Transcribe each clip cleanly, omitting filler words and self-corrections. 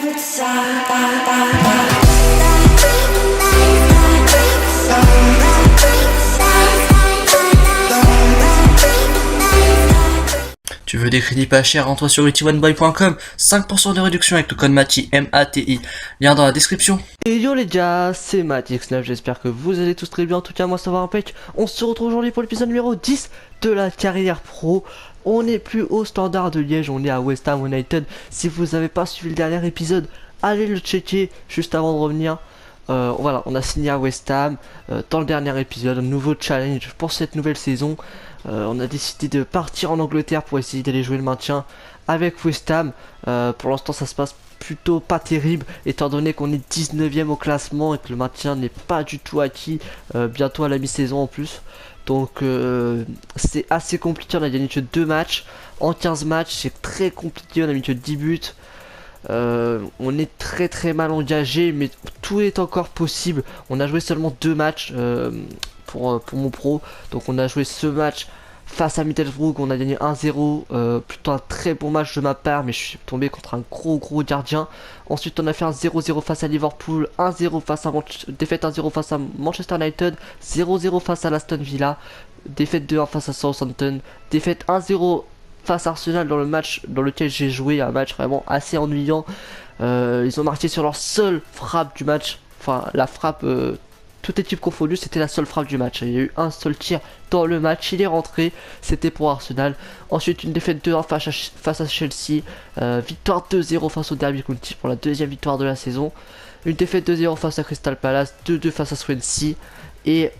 Tu veux des crédits pas chers, rends-toi sur utilityoneboy.com, 5% de réduction avec le code MATI, M-A-T-I, lien dans la description. Et yo les gars, c'est Matix9, j'espère que vous allez tous très bien, en tout cas moi ça va impec. On se retrouve aujourd'hui pour l'épisode numéro 10 de la carrière pro. On n'est plus au Standard de Liège, on est à West Ham United. Si vous n'avez pas suivi le dernier épisode, allez le checker juste avant de revenir. Voilà, on a signé à West Ham dans le dernier épisode, un nouveau challenge pour cette nouvelle saison. On a décidé de partir en Angleterre pour essayer d'aller jouer le maintien avec West Ham. Pour l'instant ça se passe plutôt pas terrible étant donné qu'on est 19ème au classement et que le maintien n'est pas du tout acquis bientôt à la mi-saison en plus. Donc c'est assez compliqué, on a gagné que 2 matchs. En 15 matchs c'est très compliqué, on a mis que 10 buts. On est très mal engagé, mais tout est encore possible. On a joué seulement 2 matchs pour mon pro. Donc on a joué ce match face à Middlesbrough, on a gagné 1-0, plutôt un très bon match de ma part, mais je suis tombé contre un gros gardien. Ensuite on a fait un 0-0 face à Liverpool, 1-0 face à défaite 1-0 face à Manchester United, 0-0 face à l'Aston Villa, défaite 2-1 face à Southampton, défaite 1-0 face à Arsenal dans le match dans lequel j'ai joué, un match vraiment assez ennuyant. Ils ont marqué sur leur seule frappe du match, enfin la frappe toute équipe confondue, c'était la seule frappe du match. Il y a eu un seul tir dans le match, il est rentré, c'était pour Arsenal. Ensuite une défaite 2-1 face à Chelsea, victoire 2-0 face au Derby County pour la deuxième victoire de la saison. Une défaite 2-0 face à Crystal Palace, 2-2 face à Swansea et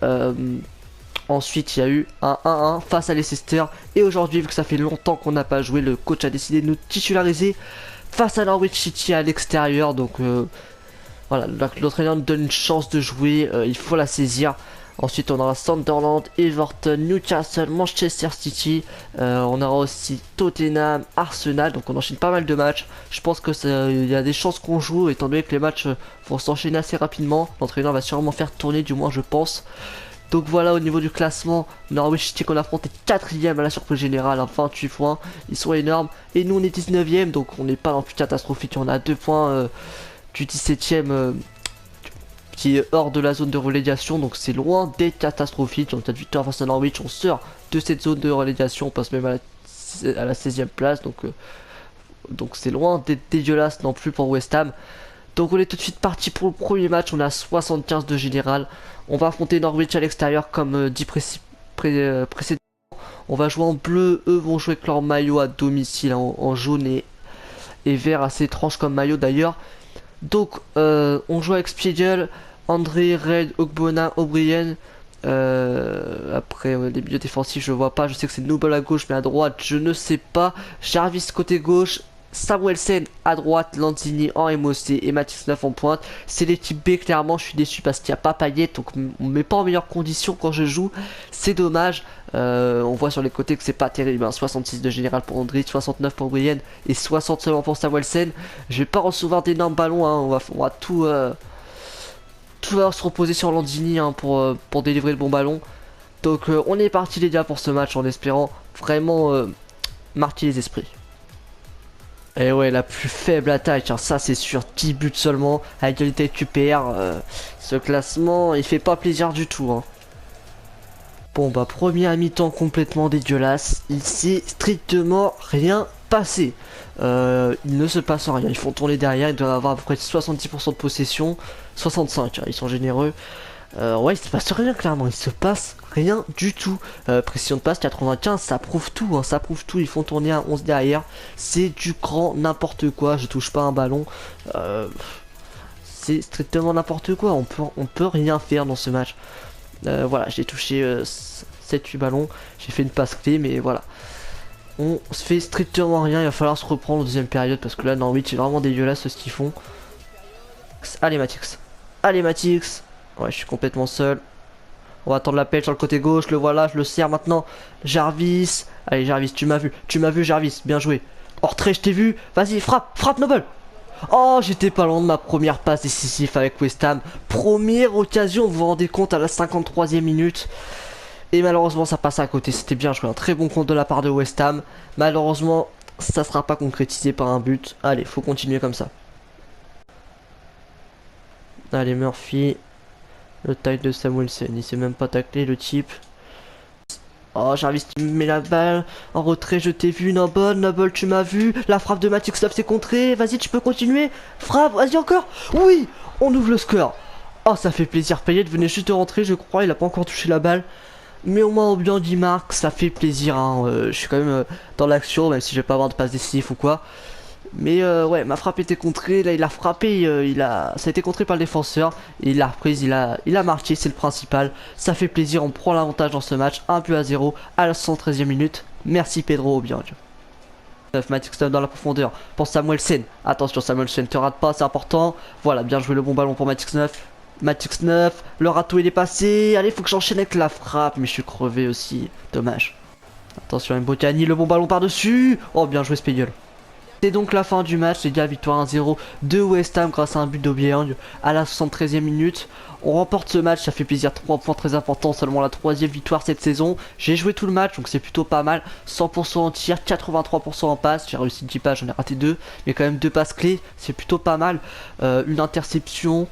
ensuite il y a eu un 1-1 face à Leicester. Et aujourd'hui, vu que ça fait longtemps qu'on n'a pas joué, le coach a décidé de nous titulariser face à Norwich City à l'extérieur. Donc voilà, l'entraîneur nous donne une chance de jouer, il faut la saisir. Ensuite on aura Sunderland, Everton, Newcastle, Manchester City, on aura aussi Tottenham, Arsenal, donc on enchaîne pas mal de matchs. Je pense que il y a des chances qu'on joue étant donné que les matchs vont s'enchaîner assez rapidement. L'entraîneur va sûrement faire tourner, du moins je pense. Donc voilà, au niveau du classement, Norwich City qu'on affronte est 4ème à la surprise générale, hein, 28 points, ils sont énormes. Et nous on est 19ème, donc on n'est pas non plus catastrophique, on a 2 points du 17ème qui est hors de la zone de relégation, donc c'est loin d'être catastrophique. En cas de victoire face à Norwich, on sort de cette zone de relégation, on passe même à la 16ème place, donc c'est loin d'être dégueulasse non plus pour West Ham. Donc on est tout de suite parti pour le premier match, on est à 75 de général. On va affronter Norwich à l'extérieur comme dit précédemment. On va jouer en bleu, eux vont jouer avec leur maillot à domicile en jaune et vert, assez étrange comme maillot d'ailleurs. Donc on joue avec Spiegel, André, Red, Ogbonna, O'Brien. Après les milieux défensifs je vois pas, je sais que c'est Noble à gauche mais à droite je ne sais pas. Jarvis côté gauche, Samuelsen à droite, Lanzini en MOC et Matix9 en pointe. C'est l'équipe B, clairement je suis déçu parce qu'il n'y a pas Payet, donc on met pas en meilleure condition quand je joue, c'est dommage. On voit sur les côtés que c'est pas terrible, hein. 66 de général pour André, 69 pour Brienne et 60 seulement pour Samuelsen. Je vais pas recevoir d'énormes ballons, hein. on va tout va se reposer sur Lanzini, hein, pour délivrer le bon ballon. Donc on est parti les gars pour ce match en espérant vraiment marquer les esprits. Et ouais, la plus faible attaque, hein, ça c'est sûr, 10 buts seulement, à égalité QPR, ce classement il fait pas plaisir du tout, hein. Bon bah premier à mi-temps complètement dégueulasse, il s'est strictement rien passé. Il ne se passe rien, ils font tourner derrière, ils doivent avoir à peu près 70% de possession, 65, hein, ils sont généreux. Ouais, il se passe rien clairement, il se passe rien du tout. Précision de passe 95, ça prouve tout, hein, ça prouve tout. Ils font tourner un 11 derrière, c'est du grand n'importe quoi. Je touche pas un ballon, c'est strictement n'importe quoi. On peut rien faire dans ce match. Voilà, j'ai touché 7-8 ballons, j'ai fait une passe clé, mais voilà. On se fait strictement rien, il va falloir se reprendre en deuxième période parce que là, Norwich c'est vraiment dégueulasse ce qu'ils font. Allez Matix, allez Matix. Ouais, je suis complètement seul. On va attendre l'appel sur le côté gauche. Le voilà, je le sers maintenant. Jarvis. Allez, Jarvis, tu m'as vu, Jarvis. Bien joué. Oh, retrait, je t'ai vu. Vas-y, frappe, Noble. Oh, j'étais pas loin de ma première passe décisive avec West Ham. Première occasion, vous vous rendez compte, à la 53e minute. Et malheureusement, ça passe à côté. C'était bien joué. Un très bon compte de la part de West Ham. Malheureusement, ça sera pas concrétisé par un but. Allez, faut continuer comme ça. Allez, Murphy. Le taille de Samuelson. Il s'est même pas taclé, le type. Oh, Jarvis qui me met la balle. En retrait, je t'ai vu, Noble. Noble, tu m'as vu. La frappe de Matix Love s'est contrée. Vas-y, tu peux continuer. Frappe, vas-y encore. Oui, on ouvre le score. Oh, ça fait plaisir. Payet venait juste de rentrer, je crois. Il a pas encore touché la balle. Mais au moins, Obiang dit marque, ça fait plaisir. Hein. Je suis quand même dans l'action, même si je vais pas avoir de passe décisif ou quoi. Mais ouais, ma frappe était contrée. Là, il a frappé. Ça a été contré par le défenseur. Et il l'a reprise. Il a marqué, c'est le principal. Ça fait plaisir. On prend l'avantage dans ce match. 1-0 à la 113e minute. Merci Pedro Obiang. Matix dans la profondeur pour Samuelson. Attention, Samuelson, te rate pas, c'est important. Voilà, bien joué le bon ballon pour Matix 9. Matix 9, le râteau il est passé. Allez, faut que j'enchaîne avec la frappe, mais je suis crevé aussi. Dommage. Attention, Mbokani, le bon ballon par-dessus. Oh, bien joué Spiegel. C'est donc la fin du match, les gars, victoire 1-0 de West Ham grâce à un but d'Obiang à la 73e minute. On remporte ce match, ça fait plaisir, 3 points très importants, seulement la 3e victoire cette saison. J'ai joué tout le match, donc c'est plutôt pas mal. 100% en tir, 83% en passe, j'ai réussi 10 passes, j'en ai raté 2, mais quand même 2 passes clés, c'est plutôt pas mal. Une interception.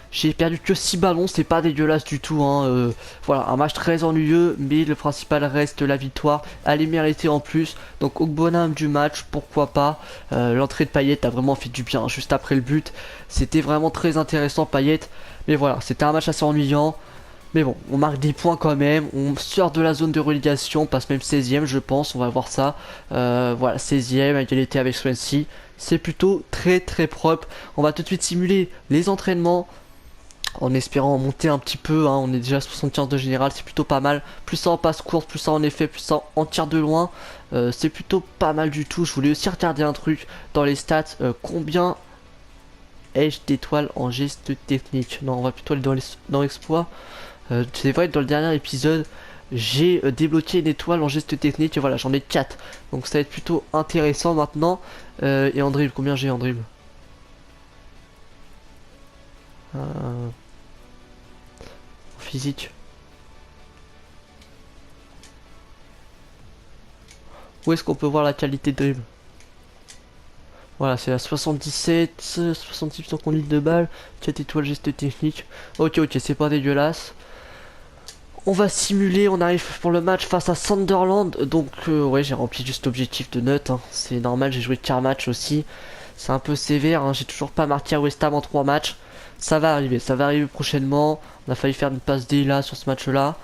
J'ai perdu que 6 ballons, c'est pas dégueulasse du tout. Hein. Voilà, un match très ennuyeux, mais le principal reste la victoire. Elle est méritée en plus. Donc, Ogbonam du match, pourquoi pas. L'entrée de Payet a vraiment fait du bien juste après le but. C'était vraiment très intéressant, Payet. Mais voilà, c'était un match assez ennuyant. Mais bon, on marque des points quand même. On sort de la zone de relégation, on passe même 16ème, je pense. On va voir ça. Voilà, 16ème, égalité avec Swansea. C'est plutôt très très propre. On va tout de suite simuler les entraînements, en espérant monter un petit peu, hein. On est déjà à 75 de général, c'est plutôt pas mal. Plus ça en passe courte, plus ça en effet, plus ça en tir de loin, c'est plutôt pas mal du tout. Je voulais aussi regarder un truc dans les stats, combien ai-je d'étoiles en geste technique. Non, on va plutôt aller dans l'exploit. C'est vrai que dans le dernier épisode, j'ai débloqué une étoile en geste technique, et voilà, j'en ai 4. Donc ça va être plutôt intéressant maintenant. Et en dribble, combien j'ai en dribble? Physique. Où est-ce qu'on peut voir la qualité de dribble? Voilà, c'est la 77, 66% conduite de balle, 4 étoiles geste technique. Ok, c'est pas dégueulasse. On va simuler, on arrive pour le match face à Sunderland. Donc, ouais, j'ai rempli juste l'objectif de note. Hein. C'est normal, j'ai joué 4 matchs aussi. C'est un peu sévère, hein. J'ai toujours pas marqué à West Ham en 3 matchs. Ça va arriver prochainement. On a failli faire une passe D là sur ce match là.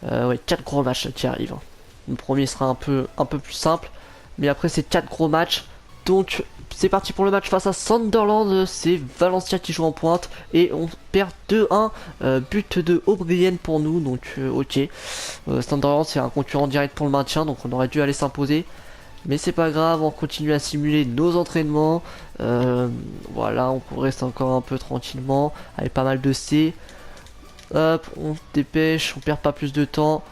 Ouais, 4 gros matchs qui arrivent. Hein. Le premier sera un peu plus simple. Mais après c'est 4 gros matchs. Donc c'est parti pour le match face à Sunderland. C'est Valencia qui joue en pointe. Et on perd 2-1. But de O'Brien pour nous. Donc ok. Sunderland c'est un concurrent direct pour le maintien. Donc on aurait dû aller s'imposer. Mais c'est pas grave, on continue à simuler nos entraînements. Voilà, on reste encore un peu tranquillement. Avec pas mal de C. Hop, on se dépêche, on perd pas plus de temps.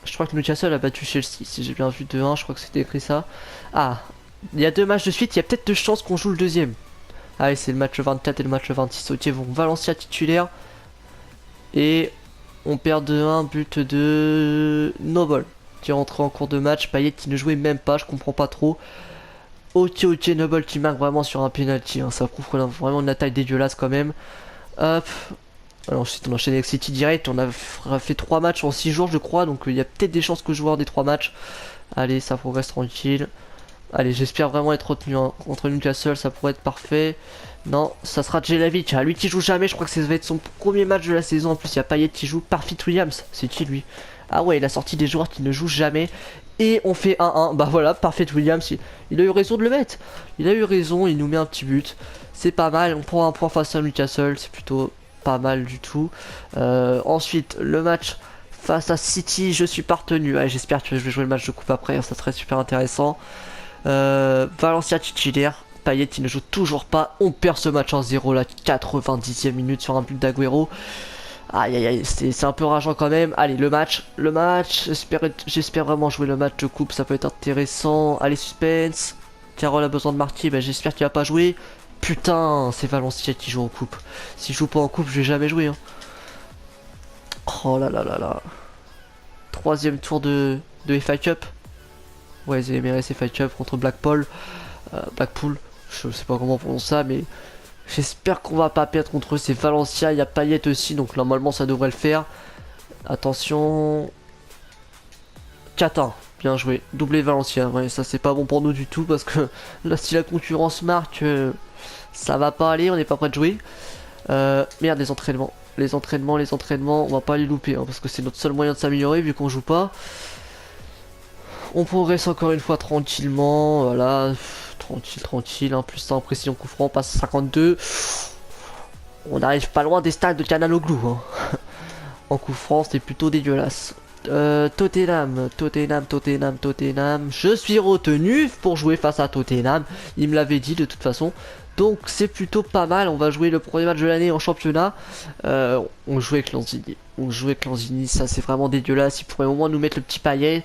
Je crois que Newcastle a battu Chelsea, si j'ai bien vu 2-1, je crois que c'était écrit ça. Ah, il y a 2 matchs de suite, il y a peut-être de chances qu'on joue le deuxième. Allez, c'est le match 24 et le match 26. Ok, bon, Valencia titulaire. Et on perd 2-1, but de Noble qui est rentré en cours de match. Payet qui ne jouait même pas, je comprends pas trop. Ok, Noble qui marque vraiment sur un penalty. Hein. Ça prouve qu'on a vraiment une attaque dégueulasse quand même. Hop. Alors ensuite on enchaîne avec City direct. On a fait 3 matchs en 6 jours je crois. Donc il y a peut-être des chances que je joue des 3 matchs. Allez, ça progresse tranquille. Allez, j'espère vraiment être retenu hein. Contre Newcastle, ça pourrait être parfait. Non, ça sera Jelavic. Ah, lui qui joue jamais, je crois que ça va être son premier match de la saison. En plus, il y a Payet qui joue. Parfit Williams, c'est qui lui? Ah ouais, il a sorti des joueurs qui ne jouent jamais. Et on fait 1-1. Bah voilà, Parfait Williams, il a eu raison de le mettre. Il a eu raison, il nous met un petit but. C'est pas mal, on prend un point face à Newcastle, c'est plutôt pas mal du tout. Ensuite, le match face à City, je suis partenu. Ouais, j'espère que je vais jouer le match de coupe après, ça serait super intéressant. Valencia titulaire. Payet qui ne joue toujours pas. On perd ce match en 0 la 90e minute sur un but d'Aguero. Aïe aïe aïe, c'est un peu rageant quand même. Allez, le match. J'espère vraiment jouer le match de coupe, ça peut être intéressant. Allez, suspense. Carole a besoin de marquer, bah, j'espère qu'il va pas jouer. Putain, c'est Valencia qui joue en coupe. Si je joue pas en coupe, je vais jamais jouer. Hein. Oh là là là là. 3ème tour de FA Cup. Ouais, les Emirates FA Cup contre Blackpool. Blackpool, je sais pas comment on prononce ça, mais J'espère qu'on va pas perdre contre eux. C'est Valencia, il y a Payet aussi, donc normalement ça devrait le faire. Attention. 4-1, bien joué. Doublé Valencia, ouais, ça c'est pas bon pour nous du tout parce que là si la concurrence marque, ça va pas aller, on n'est pas prêt de jouer. Merde, les entraînements. Les entraînements, on va pas les louper hein, parce que c'est notre seul moyen de s'améliorer vu qu'on joue pas. On progresse encore une fois tranquillement, voilà, tranquille, hein, plus 100 précision coup franc, passe à 52. On n'arrive pas loin des stades de Canaloglu, hein. En coup franc, c'est plutôt dégueulasse. Tottenham. Je suis retenu pour jouer face à Tottenham. Il me l'avait dit de toute façon. Donc c'est plutôt pas mal. On va jouer le premier match de l'année en championnat. On joue avec Lanzini. Ça c'est vraiment dégueulasse. Il pourrait au moins nous mettre le petit Payet.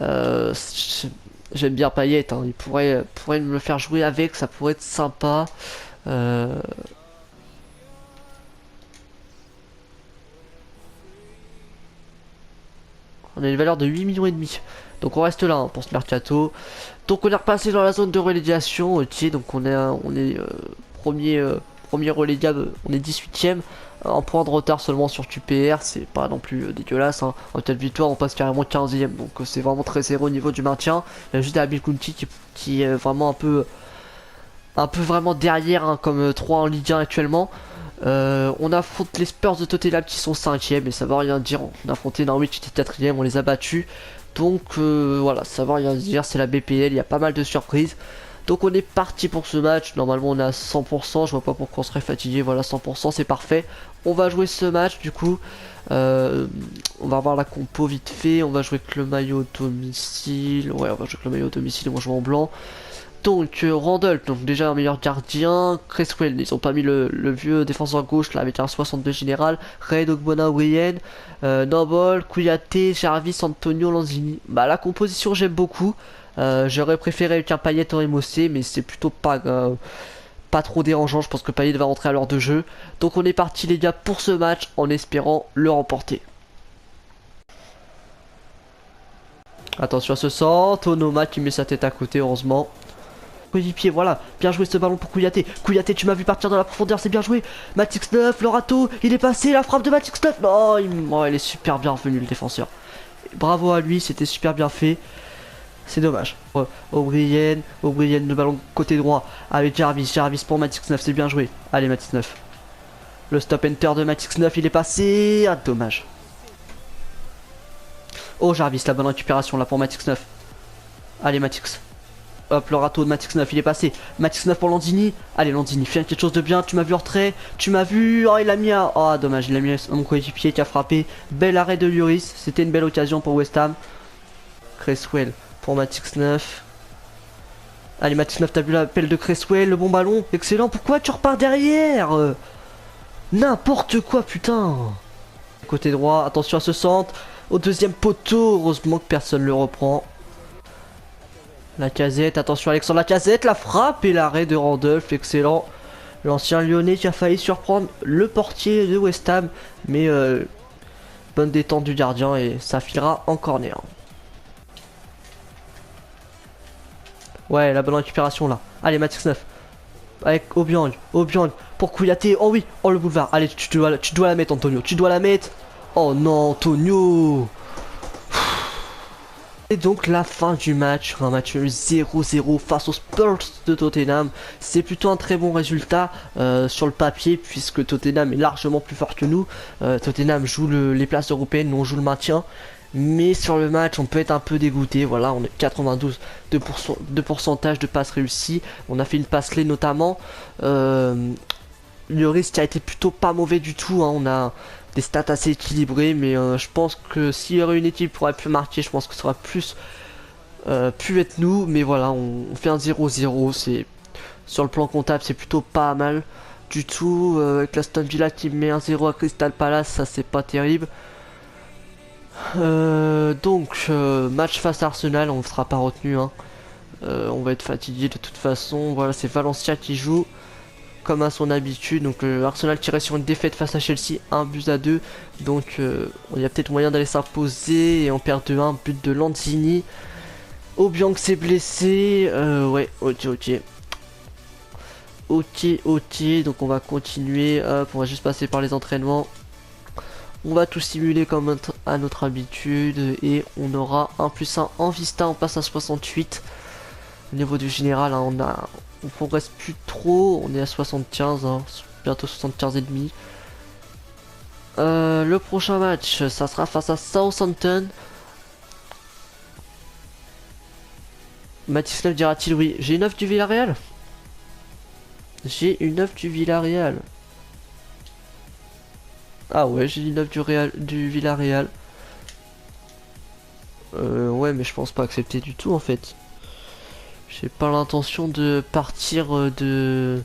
J'aime bien Payet. Hein. Il pourrait me le faire jouer avec. Ça pourrait être sympa. On a une valeur de 8 millions et demi. Donc on reste là hein, pour ce mercato. Donc on est repassé dans la zone de relégation. Ok, donc on est premier relégable. On est 18ème. Un point de retard seulement sur QPR. C'est pas non plus dégueulasse. Hein. En telle victoire, on passe carrément 15ème. Donc c'est vraiment très serré au niveau du maintien. Il y a juste Abil Kunti qui est vraiment un peu vraiment derrière hein, comme 3 en Ligue 1 actuellement. On affronte les Spurs de Tottenham qui sont 5ème et ça va rien dire. On a affronté Norwich qui était 4ème, on les a battus. Donc voilà, ça va rien dire, c'est la BPL, il y a pas mal de surprises. Donc on est parti pour ce match, normalement on est à 100%, je vois pas pourquoi on serait fatigué, voilà 100% c'est parfait. On va jouer ce match du coup, on va voir la compo vite fait, on va jouer avec le maillot domicile, ouais on va jouer avec le maillot domicile, on va jouer en blanc. Donc Randall, donc déjà un meilleur gardien, Cresswell, ils ont pas mis le vieux défenseur gauche là avec un 62 général, Red Ogbonna Weyen, Noble, Kouyaté, Jarvis, Antonio, Lanzini. Bah la composition j'aime beaucoup, j'aurais préféré avec un Payet en Mossé, mais c'est plutôt pas trop dérangeant, je pense que Payet va rentrer à l'heure de jeu. Donc on est parti les gars pour ce match en espérant le remporter. Attention à ce centre, Onoma qui met sa tête à côté heureusement. Coéquipier, voilà, bien joué ce ballon pour Kouyaté. Kouyaté, tu m'as vu partir dans la profondeur, c'est bien joué. Matix 9, le râteau, il est passé, la frappe de Matix 9. Oh, il est super bien revenu le défenseur. Bravo à lui, c'était super bien fait. C'est dommage. O'Brien, le ballon côté droit avec Jarvis pour Matix 9, c'est bien joué. Allez, Matix 9. Le stop enter de Matix 9, il est passé. Ah, dommage. Oh, Jarvis, la bonne récupération là pour Matix 9. Allez, Matix. Hop, le râteau de Matix 9, il est passé. Matix 9 pour Lanzini. Allez, Lanzini, fais quelque chose de bien. Tu m'as vu en retrait. Tu m'as vu. Oh, il a mis un. Oh, dommage, il a mis mon coéquipier qui a frappé. Bel arrêt de Lloris. C'était une belle occasion pour West Ham. Cresswell pour Matix 9. Allez, Matix 9, t'as vu l'appel de Cresswell. Le bon ballon. Excellent. Pourquoi tu repars derrière? N'importe quoi, putain. Côté droit, attention à ce centre. Au deuxième poteau. Heureusement que personne le reprend. Lacazette, attention Alexandre Lacazette, la frappe et l'arrêt de Randolph, excellent. L'ancien Lyonnais qui a failli surprendre le portier de West Ham, mais bonne détente du gardien et ça filera en corner. Ouais, la bonne récupération là. Allez, Matix 9. Avec Obiang pour Kouyaté. Oh oui, oh le boulevard. Allez, tu dois la mettre, Antonio. Tu dois la mettre. Oh non, Antonio. Et donc la fin du match, un match 0-0 face aux Spurs de Tottenham. C'est plutôt un très bon résultat sur le papier puisque Tottenham est largement plus fort que nous. Tottenham joue les places européennes, nous on joue le maintien. Mais sur le match on peut être un peu dégoûté, voilà on est 92 de pourcentage de passes réussies. On a fait une passe clé notamment. Le risque a été plutôt pas mauvais du tout, hein. On a des stats assez équilibrées, mais je pense que s'il y aurait une équipe qui aurait pu marquer, je pense que ça aurait plus pu être nous. Mais voilà, on fait un 0-0, c'est sur le plan comptable, c'est plutôt pas mal du tout. Avec l'Aston Villa qui met un 0 à Crystal Palace, ça c'est pas terrible. Donc match face à Arsenal, on ne sera pas retenu, hein. On va être fatigué de toute façon. Voilà, c'est Valencia qui joue comme à son habitude. Donc Arsenal tirait sur une défaite face à Chelsea, 1-2. Donc il y a peut-être moyen d'aller s'imposer et on perd 2-1, but de Lanzini. Obiang s'est blessé, ouais, ok. Ok, donc on va continuer, hop, on va juste passer par les entraînements. On va tout simuler comme à notre habitude et on aura 1+1 en Vista, on passe à 68. Au niveau du général, hein, on progresse plus trop, on est à 75, hein, bientôt 75 et demi. Le prochain match, ça sera face à Southampton. Mathis Neuf dira-t-il oui. J'ai une offre du Villarreal. J'ai une offre du Villarreal. Ah ouais, j'ai une offre du Villarreal. Ouais, mais je pense pas accepter du tout en fait. J'ai pas l'intention de partir de...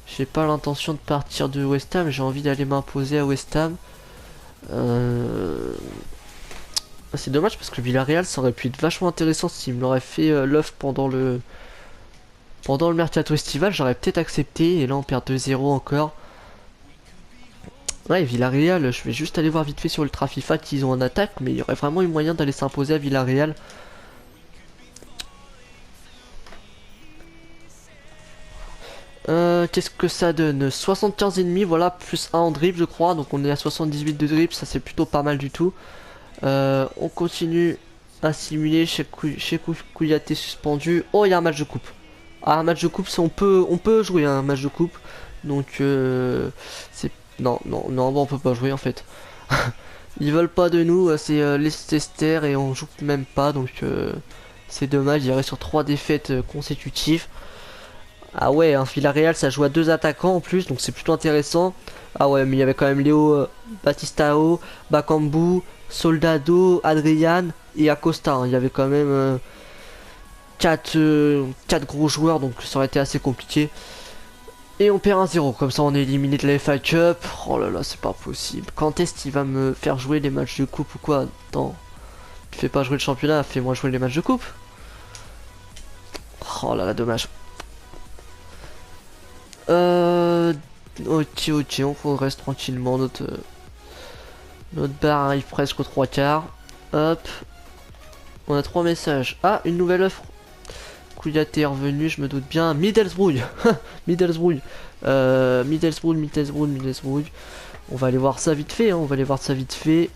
J'ai pas l'intention de partir de West Ham, j'ai envie d'aller m'imposer à West Ham. C'est dommage parce que Villarreal ça aurait pu être vachement intéressant s'il me l'aurait fait l'offre pendant le mercato estival, j'aurais peut-être accepté et là on perd 2-0 encore. Ouais, Villarreal, je vais juste aller voir vite fait sur Ultra FIFA qu'ils ont en attaque, mais il y aurait vraiment eu moyen d'aller s'imposer à Villarreal. Qu'est-ce que ça donne? 75,5, voilà, plus 1 en dribble je crois, donc on est à 78 de dribble, ça c'est plutôt pas mal du tout. On continue à simuler chez Kouyaté suspendu. Oh, il y a un match de coupe. Ah, un match de coupe, on peut jouer un match de coupe. Donc, c'est... Non, bon, on peut pas jouer en fait. Ils veulent pas de nous, c'est Leicester et on joue même pas, donc c'est dommage, il y aurait sur 3 défaites consécutives. Ah ouais, un Villarreal ça joue à 2 attaquants en plus, donc c'est plutôt intéressant. Ah ouais, mais il y avait quand même Léo Batistao, Bakambu, Soldado, Adrian et Acosta. Hein. Il y avait quand même 4 gros joueurs, donc ça aurait été assez compliqué. Et on perd 1-0, comme ça on est éliminé de la FA Cup. Oh là là, c'est pas possible. Quand est-ce qu'il va me faire jouer les matchs de coupe ou quoi? Attends, tu fais pas jouer le championnat, fais-moi jouer les matchs de coupe. Oh là là, dommage. Ok, on progresse tranquillement. Notre barre arrive presque aux 3 quarts. Hop. On a 3 messages. Ah, une nouvelle offre. Kouyaté est revenu, je me doute bien. Middlesbrough. Middlesbrough. Middlesbrough. On va aller voir ça vite fait. Hein. On va aller voir ça vite fait.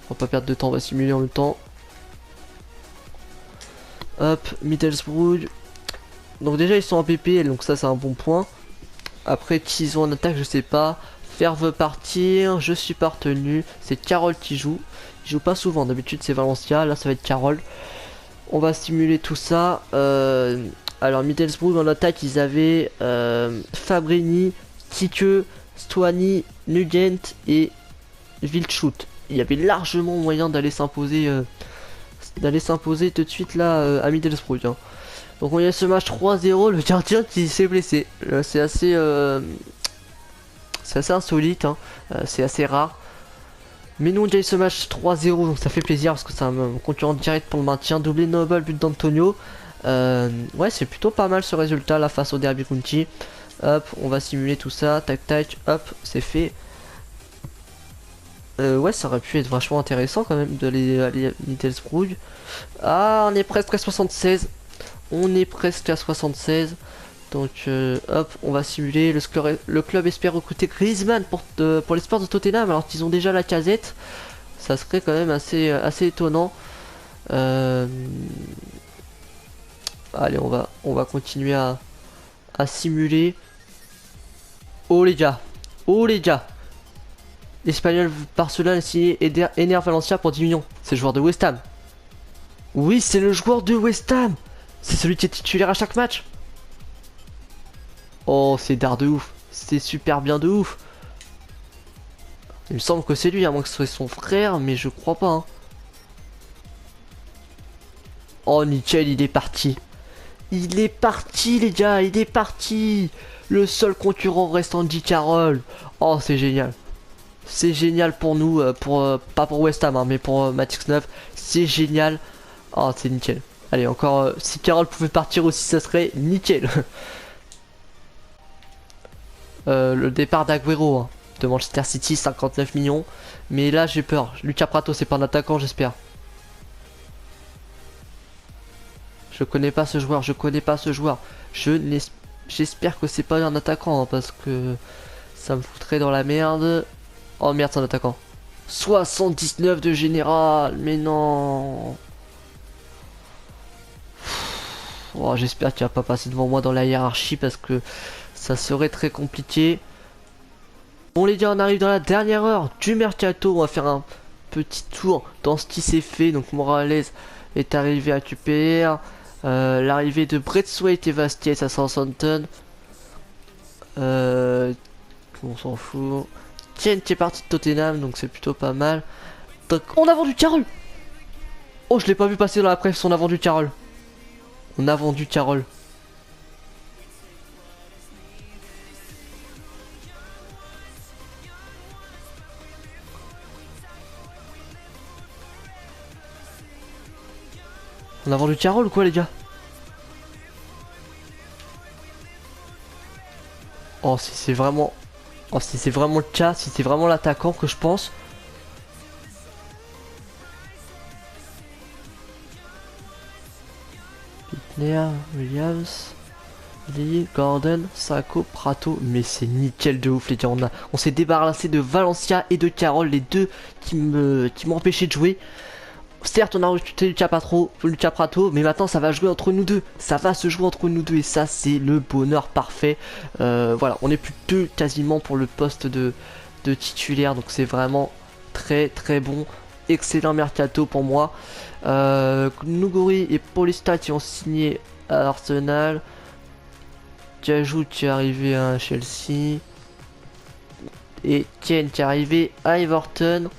On va pas perdre de temps, on va simuler en même temps. Hop, Middlesbrough. Donc déjà ils sont en PPL, donc ça c'est un bon point. Après qu'ils ont en attaque, je sais pas. Fer veut partir, je suis pas retenu. C'est Carole qui joue. Il joue pas souvent, d'habitude c'est Valencia, là ça va être Carole. On va simuler tout ça. Alors Middlesbrough en attaque ils avaient Fabrini, Tike, Stuani, Nugent et Wildschut. Il y avait largement moyen d'aller s'imposer tout de suite là à Middlesbrough. Hein. Donc on y a ce match 3-0, le gardien qui s'est blessé. C'est assez insolite, hein. C'est assez rare. Mais nous on gagne ce match 3-0, donc ça fait plaisir parce que c'est un concurrent direct pour le maintien. Doublé Noble, but d'Antonio. Ouais, c'est plutôt pas mal ce résultat là face au Derby County. Hop, on va simuler tout ça, tac tac, hop, c'est fait. Ouais, ça aurait pu être vachement intéressant quand même de aller à Middlesbrough. Ah, on est presque à 76. On est presque à 76. Donc hop, on va simuler. Le club espère recruter Griezmann pour l'espoir de Tottenham alors qu'ils ont déjà la casette. Ça serait quand même assez étonnant. Allez, on va continuer à simuler. Oh les gars. L'Espagnol Barcelone a signé Ener Valencia pour 10 millions. C'est le joueur de West Ham. Oui, c'est le joueur de West Ham. C'est celui qui est titulaire à chaque match. Oh, c'est d'art de ouf. C'est super bien de ouf. Il me semble que c'est lui, à moins que ce soit son frère, mais je crois pas. Hein. Oh, nickel, il est parti. Il est parti, les gars, il est parti. Le seul concurrent reste Andy Carroll. Oh, c'est génial. C'est génial pour nous, pas pour West Ham, hein, mais pour Mathis 9. C'est génial. Oh, c'est nickel. Allez, encore, si Carroll pouvait partir aussi, ça serait nickel. Le départ d'Aguero hein, de Manchester City, 59 millions. Mais là, j'ai peur. Lucas Prato, c'est pas un attaquant, j'espère. Je connais pas ce joueur, Je J'espère que c'est pas un attaquant, hein, parce que ça me foutrait dans la merde. Oh merde, c'est un attaquant. 79 de général, mais non. Oh, j'espère qu'il va pas passer devant moi dans la hiérarchie, parce que ça serait très compliqué. Bon les gars, on arrive dans la dernière heure du mercato. On va faire un petit tour dans ce qui s'est fait. Donc Morales est arrivé à QPR. L'arrivée de Braithwaite et Vasquez à Southampton. On s'en fout. Kane qui est parti de Tottenham, donc c'est plutôt pas mal. Donc, on a vendu Carroll. Oh, je l'ai pas vu passer dans la presse, on a vendu Carroll. On a vendu Carroll. On a vendu Carroll ou quoi les gars? Oh si c'est vraiment... Oh si c'est vraiment le cas, si c'est vraiment l'attaquant que je pense. Pitner, Williams, Lee, Gordon, Sako, Prato. Mais c'est nickel de ouf les gars. On s'est débarrassé de Valencia et de Carroll, les deux qui m'empêchaient de jouer. Certes, on a recruté Lucas Prato, mais maintenant ça va jouer entre nous deux. Ça va se jouer entre nous deux et ça, c'est le bonheur parfait. Voilà, on est plus que deux quasiment pour le poste de titulaire, donc c'est vraiment très très bon. Excellent mercato pour moi. Nuguri et Paulista qui ont signé à Arsenal. Kajou qui est arrivé à Chelsea. Et Kane qui est arrivé à Everton.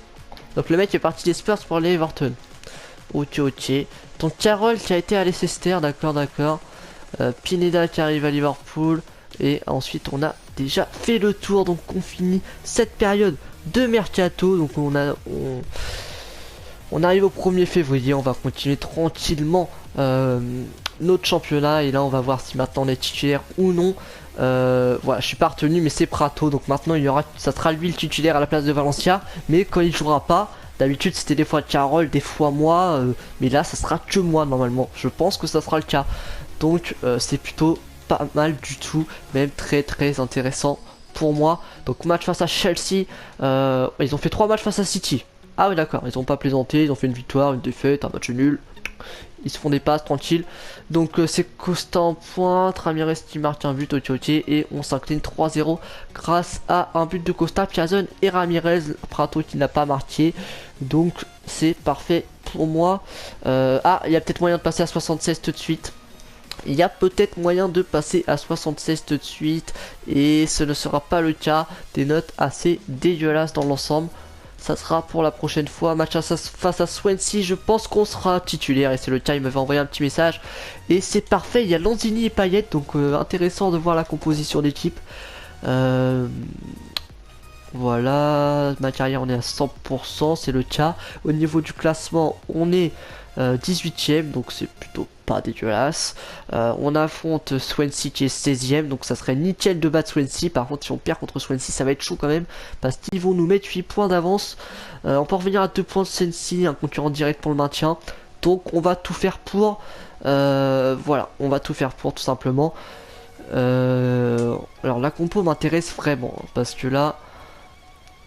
Donc le mec est parti des Spurs pour aller à Everton. Ok, ok. Donc Carroll qui a été à Leicester, d'accord, d'accord. Pineda qui arrive à Liverpool. Et ensuite on a déjà fait le tour. Donc on finit cette période de mercato. Donc on arrive au 1er février. On va continuer tranquillement notre championnat. Et là on va voir si maintenant on est titulaire ou non. Voilà, je suis pas retenu, mais c'est Prato. Donc maintenant ça sera lui le titulaire à la place de Valencia. Mais quand il jouera pas, d'habitude c'était des fois Carroll, des fois moi, mais là ça sera que moi normalement. Je pense que ça sera le cas. Donc c'est plutôt pas mal du tout, même très très intéressant pour moi. Donc match face à Chelsea, ils ont fait 3 matchs face à City. Ah oui d'accord, ils ont pas plaisanté, ils ont fait une victoire, une défaite, un match nul. Ils se font des passes tranquilles. Donc c'est Costa en pointe, Ramirez qui marque un but, ok ok, et on s'incline 3-0 grâce à un but de Costa, Piazon et Ramirez, Prato qui n'a pas marqué. Donc c'est parfait pour moi. Ah, il y a peut-être moyen de passer à 76 tout de suite. Il y a peut-être moyen de passer à 76 tout de suite, et ce ne sera pas le cas. Des notes assez dégueulasses dans l'ensemble. Ça sera pour la prochaine fois. Match face à Swansea, je pense qu'on sera titulaire. Et c'est le cas, il m'avait envoyé un petit message. Et c'est parfait, il y a Lanzini et Payet. Donc intéressant de voir la composition d'équipe. Voilà, ma carrière on est à 100%, c'est le cas. Au niveau du classement, on est 18ème, donc c'est plutôt pas dégueulasse. On affronte Swansea qui est 16ème, donc ça serait nickel de battre Swansea. Par contre, si on perd contre Swansea, ça va être chaud quand même, parce qu'ils vont nous mettre 8 points d'avance. On peut revenir à 2 points de Swansea, un concurrent direct pour le maintien. Donc on va tout faire pour. Voilà, on va tout faire pour tout simplement. Alors la compo m'intéresse vraiment, parce que là...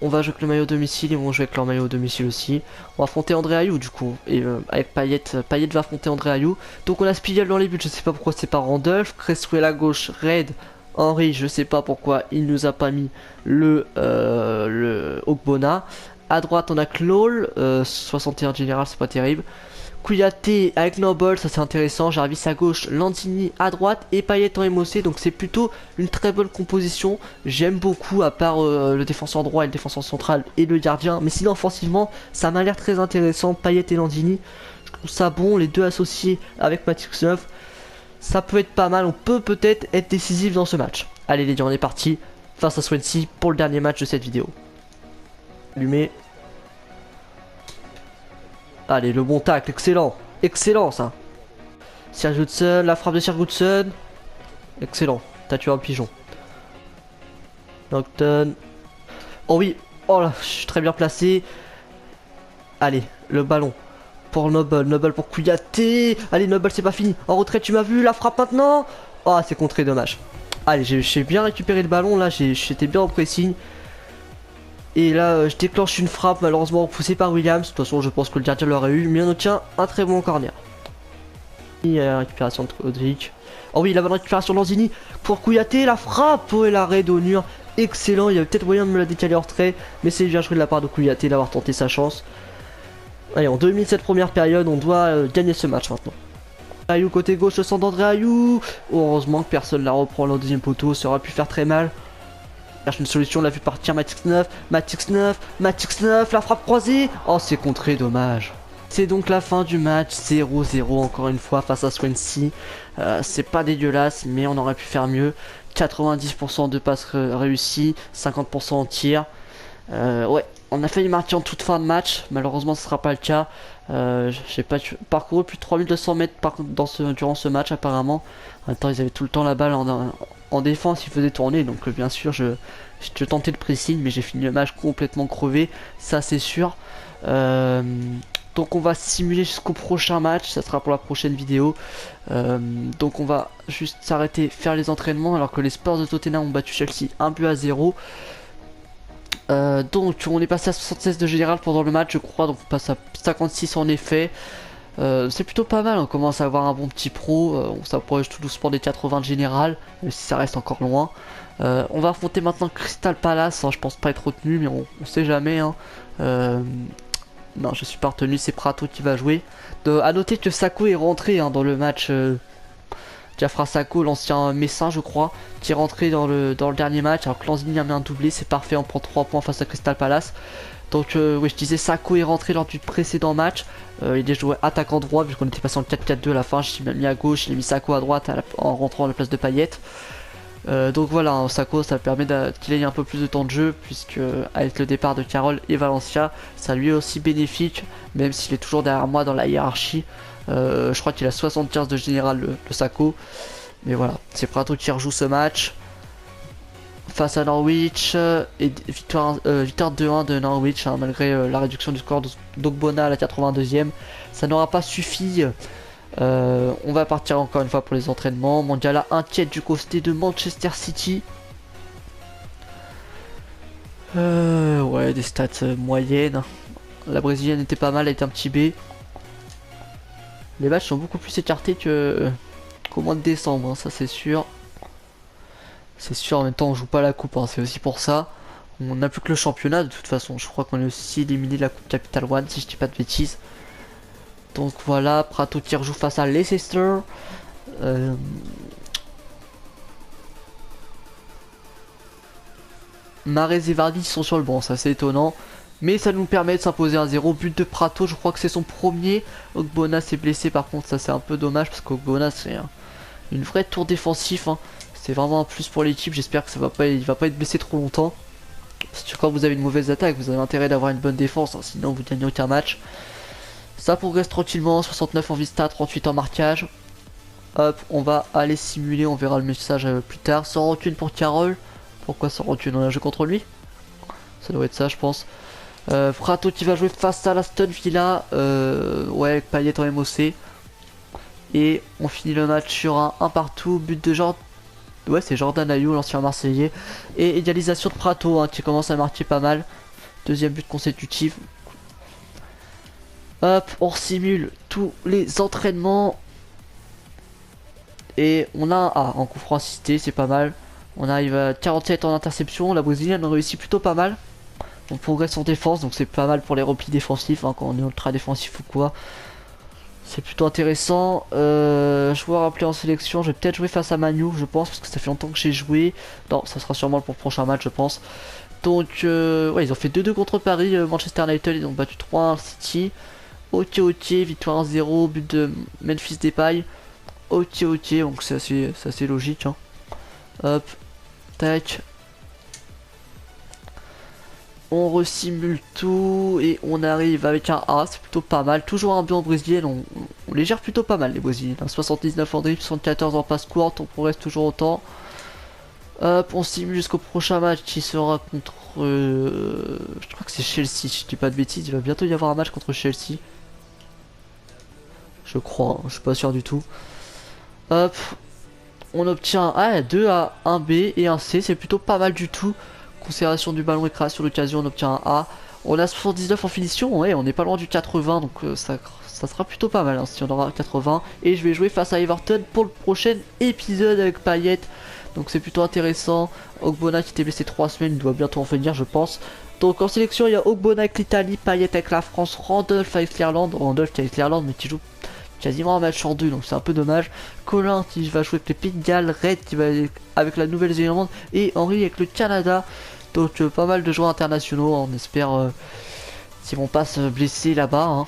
On va jouer avec le maillot domicile, ils vont jouer avec leur maillot domicile aussi. On va affronter André Ayou du coup. Et avec Payet, Payet va affronter André Ayou. Donc on a Spiegel dans les buts, je sais pas pourquoi c'est pas Randolph. Cresswell à gauche, Red, Henry, je sais pas pourquoi il nous a pas mis le Ogbonna. À droite on a Claude, 61 général, c'est pas terrible. Kouyaté avec Noble, ça c'est intéressant. Jarvis à gauche, Lanzini à droite et Payet en MOC. Donc c'est plutôt une très bonne composition. J'aime beaucoup, à part le défenseur droit et le défenseur central et le gardien. Mais sinon offensivement, ça m'a l'air très intéressant. Payet et Lanzini, je trouve ça bon. Les deux associés avec Matic 9, ça peut être pas mal. On peut peut-être être décisif dans ce match. Allez les gars, on est parti face à Swansea pour le dernier match de cette vidéo. Allumé. Allez, le bon tacle, excellent. Excellent, ça. Serge Hudson, la frappe de Serge Hudson. Excellent. T'as tué un pigeon. Nocton. Oh oui. Oh là, je suis très bien placé. Allez, le ballon. Pour Noble. Noble pour Kouyaté. Allez, Noble, c'est pas fini. En retrait, tu m'as vu. La frappe maintenant. Oh, c'est contré, dommage. Allez, j'ai bien récupéré le ballon, là j'étais bien en pressing. Et là je déclenche une frappe, malheureusement repoussée par Williams. De toute façon je pense que le gardien l'aurait eu, mais on obtient un très bon corner. Et récupération de Rodrigue. Oh oui, la bonne récupération de Lanzini pour Kouyaté, la frappe, oh, et l'arrêt d'Onur. Excellent, il y avait peut-être moyen de me la décaler hors trait, mais c'est bien joué de la part de Kouyaté d'avoir tenté sa chance. Allez, on domine cette première période, on doit gagner ce match maintenant. Ayou côté gauche, le centre d'André Ayou. Oh, heureusement que personne la reprend le deuxième poteau, ça aurait pu faire très mal. Cherche une solution, on l'a vu partir Matix 9, Matix 9, Matix 9, la frappe croisée. Oh, c'est contré, dommage. C'est donc la fin du match, 0-0 encore une fois face à Swansea. C'est pas dégueulasse, mais on aurait pu faire mieux. 90% de passes réussies, 50% en tir. Ouais, on a failli marquer en toute fin de match, malheureusement ce sera pas le cas. J'ai pas parcouru plus de 3200 mètres durant ce match apparemment. En même temps ils avaient tout le temps la balle en défense, ils faisaient tourner, donc bien sûr je tentais le pressing, mais j'ai fini le match complètement crevé, ça c'est sûr. Donc on va simuler jusqu'au prochain match, ça sera pour la prochaine vidéo. Donc on va juste s'arrêter, faire les entraînements, alors que les Spurs de Tottenham ont battu Chelsea 1-0. Donc on est passé à 76 de général pendant le match je crois, donc on passe à 56 en effet. C'est plutôt pas mal, on commence à avoir un bon petit pro, on s'approche tout doucement des 80 de général, même si ça reste encore loin. On va affronter maintenant Crystal Palace, hein, je pense pas être retenu mais on sait jamais. Hein. Non, je suis pas retenu, c'est Prato qui va jouer. A noter que Sakho est rentré hein, dans le match. Diafra Sakho, l'ancien Messin, je crois, qui est rentré dans le dernier match. Alors que Lanzini a mis un doublé, c'est parfait, on prend 3 points face à Crystal Palace. Donc, oui, je disais, Sakho est rentré lors du précédent match. Il est joué attaquant droit, vu qu'on était passé en 4-4-2 à la fin. Je l'ai mis à gauche, il a mis Sakho à droite en rentrant à la place de Payet. Donc voilà, hein, Sakho ça permet qu'il ait un peu plus de temps de jeu, puisque avec le départ de Carroll et Valencia, ça lui est aussi bénéfique, même s'il est toujours derrière moi dans la hiérarchie. Je crois qu'il a 75 de général le Sakho. Mais voilà, c'est Prato qui rejoue ce match face à Norwich, et victoire 2-1 de Norwich, hein, malgré la réduction du score d'Ogbonna à la 82e. Ça n'aura pas suffi. On va partir encore une fois pour les entraînements. Mangala inquiète du côté de Manchester City. Ouais, des stats moyennes. La brésilienne était pas mal, elle était un petit B. Les matchs sont beaucoup plus écartés qu'au mois de décembre, hein, ça c'est sûr. C'est sûr, en même temps on joue pas la coupe, hein, c'est aussi pour ça. On n'a plus que le championnat de toute façon. Je crois qu'on est aussi éliminé de la coupe Capital One si je dis pas de bêtises. Donc voilà, Prato qui rejoue face à Leicester. Mahrez et Vardy sont sur le banc, ça c'est étonnant. Mais ça nous permet de s'imposer 1-0. But de Prato, je crois que c'est son premier. Ogbonna s'est blessé par contre, ça c'est un peu dommage parce qu'Ogbonna c'est une vraie tour défensif. Hein. C'est vraiment un plus pour l'équipe, j'espère que il va pas être blessé trop longtemps. Parce que quand vous avez une mauvaise attaque, vous avez intérêt d'avoir une bonne défense, hein, sinon vous gagnez aucun match. Ça progresse tranquillement, 69 en vista, 38 en marquage. Hop, on va aller simuler, on verra le message plus tard. Sans rancune pour Carroll. Pourquoi sans rancune? On a joué contre lui? Ça doit être ça, je pense. Prato qui va jouer face à l'Aston Villa. Ouais, avec Payet en MOC. Et on finit le match sur un partout. But de Jordan. Ouais, c'est Jordan Ayou, l'ancien Marseillais. Et égalisation de Prato, hein, qui commence à marquer pas mal. Deuxième but consécutif. Hop, on simule tous les entraînements. Et on a un coup franc assisté, c'est pas mal. On arrive à 47 en interception. La brésilienne réussit plutôt pas mal. On progresse en défense, donc c'est pas mal pour les replis défensifs, hein, quand on est ultra défensif ou quoi. C'est plutôt intéressant. Joueur appelé en sélection, je vais peut-être jouer face à Manu, je pense, parce que ça fait longtemps que j'ai joué. Non, ça sera sûrement pour le prochain match, je pense. Donc, ouais, ils ont fait 2-2 contre Paris. Manchester United, ils ont battu 3-1 City. Ok, victoire 1-0, but de Memphis Depay. Ok, donc c'est assez logique. Hein. Hop, tac. On resimule tout et on arrive avec un A, c'est plutôt pas mal. Toujours un bien brésilien, on les gère plutôt pas mal les brésiliens. 79 en dribble, 74 en passe courte, on progresse toujours autant. Hop, on simule jusqu'au prochain match qui sera contre... je crois que c'est Chelsea, si je dis pas de bêtises, il va bientôt y avoir un match contre Chelsea. Je crois, hein, je suis pas sûr du tout. Hop, On obtient un 2 A, un B et un C, c'est plutôt pas mal du tout. Conservation du ballon et création d'occasion, on obtient un A. On a 79 en finition, ouais, on n'est pas loin du 80, donc ça sera plutôt pas mal hein, si on aura 80. Et je vais jouer face à Everton pour le prochain épisode avec Payet, donc c'est plutôt intéressant. Ogbonna qui était blessé 3 semaines, il doit bientôt en venir je pense. Donc en sélection il y a Ogbonna avec l'Italie, Payet avec la France, Randolph avec l'Irlande, Randolph qui est avec l'Irlande mais qui joue quasiment un match en deux, donc c'est un peu dommage. Colin qui va jouer avec les Pays de Galles, Red qui va avec la Nouvelle-Zélande et Henry avec le Canada. Donc pas mal de joueurs internationaux, on espère qu'ils vont pas se blesser là-bas. Hein.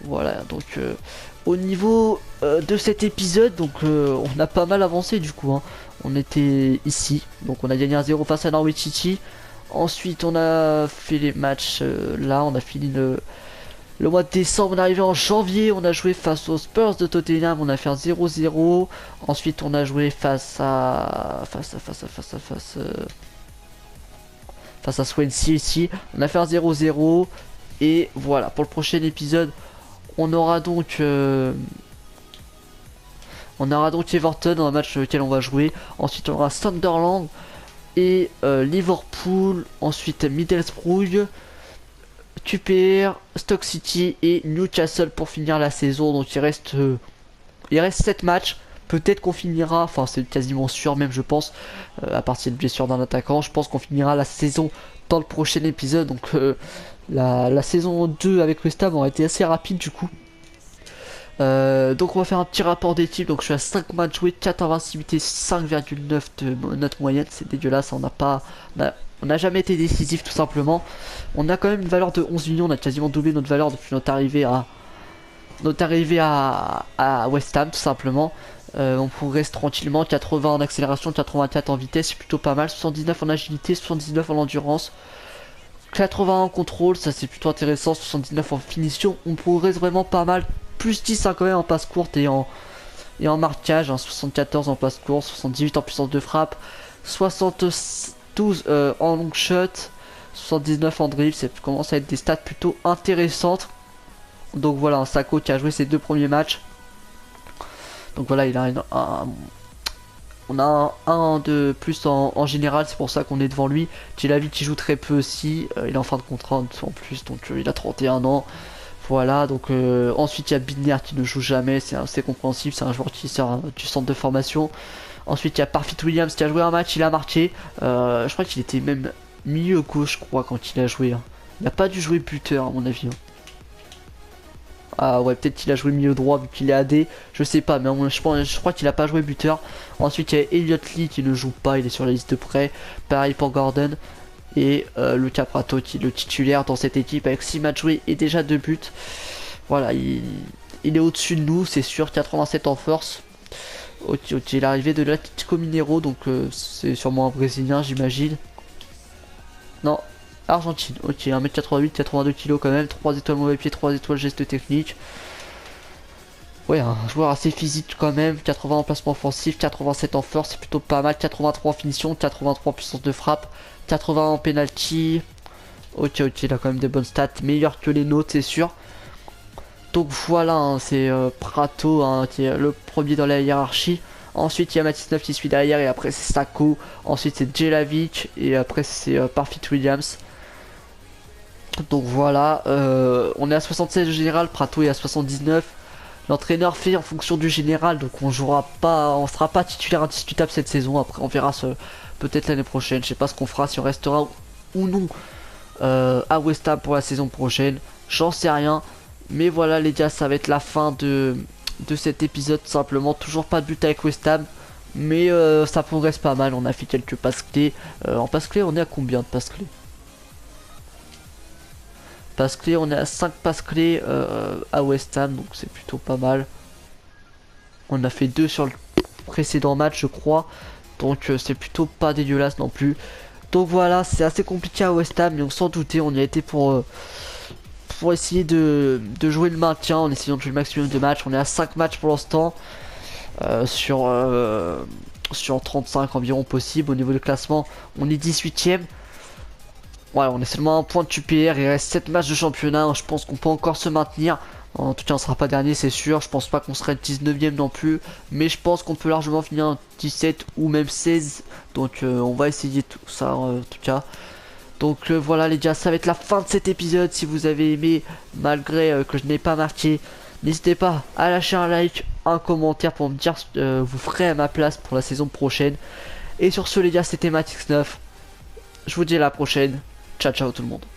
Voilà, donc au niveau de cet épisode, donc on a pas mal avancé du coup. Hein. On était ici, donc on a gagné 1-0 face à Norwich City. Ensuite on a fait les matchs là, on a fini le mois de décembre, on est arrivé en janvier, on a joué face aux Spurs de Tottenham, on a fait un 0-0. Ensuite on a joué face à Swansea ici, on a fait un 0-0. Et voilà, pour le prochain épisode, on aura donc Everton dans un match lequel on va jouer. Ensuite on aura Sunderland et Liverpool, ensuite Middlesbrough, QPR, Stoke City et Newcastle pour finir la saison. Donc il reste 7 matchs. Peut-être qu'on finira, enfin c'est quasiment sûr même je pense, à partir de blessure d'un attaquant, je pense qu'on finira la saison dans le prochain épisode. Donc la saison 2 avec West Ham aura été assez rapide du coup. Donc on va faire un petit rapport d'équipe. Donc je suis à 5 matchs joués, 4 invincibilités, 5,9 de notre moyenne, c'est dégueulasse, on n'a jamais été décisif tout simplement. On a quand même une valeur de 11 millions, on a quasiment doublé notre valeur depuis notre arrivée à West Ham tout simplement. On progresse tranquillement, 80 en accélération, 84 en vitesse, c'est plutôt pas mal, 79 en agilité, 79 en endurance, 80 en contrôle, ça c'est plutôt intéressant, 79 en finition, on progresse vraiment pas mal, plus 10 hein, quand même en passe courte et en marquage, hein, 74 en passe courte, 78 en puissance de frappe, 72 en long shot, 79 en dribble, ça commence à être des stats plutôt intéressantes. Donc voilà, un Sako qui a joué ses 2 premiers matchs. Donc voilà, il a on a un de plus en général, c'est pour ça qu'on est devant lui. Djelavi qui joue très peu aussi, il est en fin de contrat en plus, donc il a 31 ans. Voilà, donc ensuite il y a Bidner qui ne joue jamais, c'est assez compréhensible, c'est un joueur qui sort du centre de formation. Ensuite il y a Parfit Williams qui a joué un match, il a marqué. Je crois qu'il était même milieu gauche, je crois, quand il a joué. Hein. Il n'a pas dû jouer buteur à mon avis. Hein. Ah ouais, peut-être qu'il a joué milieu droit vu qu'il est AD, je sais pas, mais je crois qu'il a pas joué buteur. Ensuite il y a Elliot Lee qui ne joue pas, il est sur la liste de prêt. Pareil pour Gordon. Et Luca Prato qui est le titulaire dans cette équipe avec 6 matchs joués et déjà 2 buts. Voilà, il est au-dessus de nous, c'est sûr, 87 en force. Ok, l'arrivée de l'Atlético Mineiro, donc c'est sûrement un Brésilien j'imagine. Non, Argentine, ok, 1m88, 82 kg quand même, 3 étoiles mauvais pied, 3 étoiles geste technique. Ouais, un joueur assez physique quand même, 80 en placement offensif, 87 en force, c'est plutôt pas mal, 83 en finition, 83 en puissance de frappe, 80 en penalty. Ok, il a quand même des bonnes stats, meilleur que les nôtres c'est sûr. Donc voilà, hein, c'est Prato hein, qui est le premier dans la hiérarchie. Ensuite il y a Matis 9 qui suit derrière et après c'est Sako. Ensuite c'est Djelavic et après c'est Parfit Williams. Donc voilà, on est à 76 au général, Prato est à 79. L'entraîneur fait en fonction du général, donc on sera pas titulaire indiscutable cette saison. Après on verra peut-être l'année prochaine, je sais pas ce qu'on fera, si on restera ou non à West Ham pour la saison prochaine, j'en sais rien. Mais voilà les gars, ça va être la fin de cet épisode simplement. Toujours pas de but avec West Ham, mais ça progresse pas mal, on a fait quelques passes clés. En passes clés on est à combien de passes clés? Passes clés, on est à 5 passes clés à West Ham, donc c'est plutôt pas mal. On a fait 2 sur le précédent match je crois, donc c'est plutôt pas dégueulasse non plus. Donc voilà, c'est assez compliqué à West Ham, mais on s'en doutait, on y a été pour essayer de jouer le maintien, en essayant de jouer le maximum de matchs. On est à 5 matchs pour l'instant, sur 35 environ possible. Au niveau du classement, on est 18ème. Voilà, on est seulement un point de QPR, il reste 7 matchs de championnat, je pense qu'on peut encore se maintenir. En tout cas, on sera pas dernier, c'est sûr. Je pense pas qu'on serait 19ème non plus. Mais je pense qu'on peut largement finir en 17 ou même 16. Donc, on va essayer tout ça en tout cas. Donc, voilà, les gars, ça va être la fin de cet épisode. Si vous avez aimé, malgré que je n'ai pas marqué, n'hésitez pas à lâcher un like, un commentaire pour me dire vous ferez à ma place pour la saison prochaine. Et sur ce, les gars, c'était Matix9. Je vous dis à la prochaine. Ciao, ciao tout le monde.